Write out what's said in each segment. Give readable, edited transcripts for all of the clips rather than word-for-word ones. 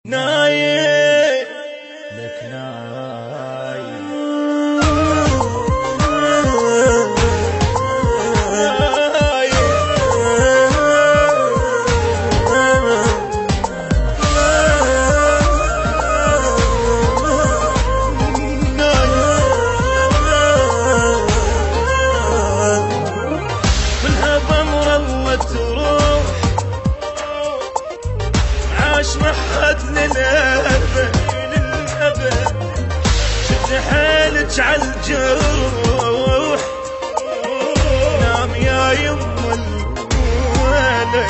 نايم لك نايم منها بأمر الله تروح عاش محد للأبد شد حيلك عالجروح نام يا يما الولد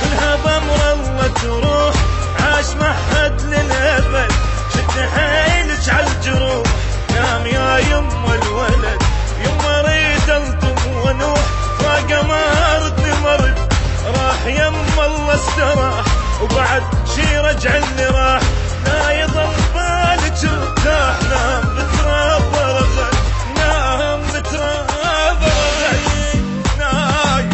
منها بأمر الله تروح عاش محد للأبد شد حيلك عالجروح نام يا يما الولد يما ريد الطم ونوح فاقه ما ردني مرد راح يما الله استراح وبعد شي رجع اللي راح لا يضل بالك ارتاح نام بتراب رغد نام بتراب رغد نايم نايم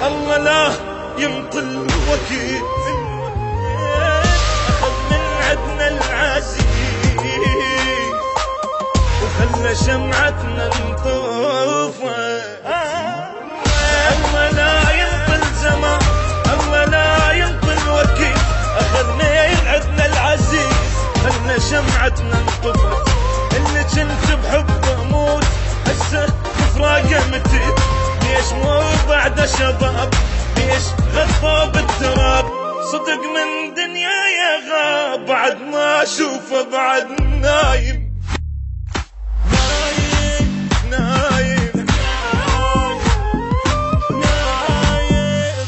الله لا يمطل الوكيل أخذ من عدنا العزيز وخلى شمعتنا نطوفه الله لا يمطل زمان الله لا يمطل وكيل أخذ من عدنا العزيز خلى شمعتنا نطوفه اللي كنت بحبه موت هسه بفراقه متيت ليش مو بعد شباب ليش غطى بالتراب صدق من دنيا يا غاب بعد ما اشوفه بعد نايم نايم نايم نايم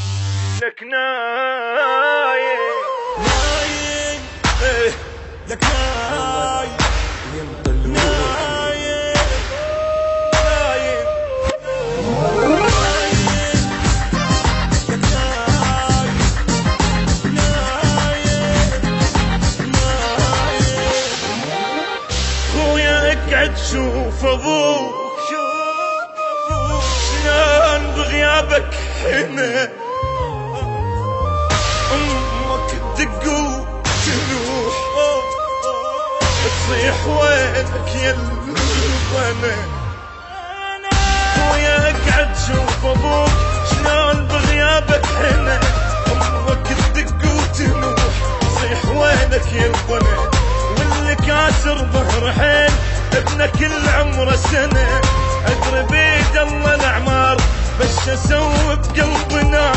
لك نايم نايم لك نايم اقعد شوف ابوك شلون بغيابك هنا امك تدق وتروح تصيح وينك يا البنا خويا اقعد شوف ابوك شلون بغيابك هنا امك تدق وتروح تصيح وينك يا البنا واللي كاسر ظهر حيل ابنه كل عمره سنة ادري بيد الله الاعمار بس اسوي بقلبنا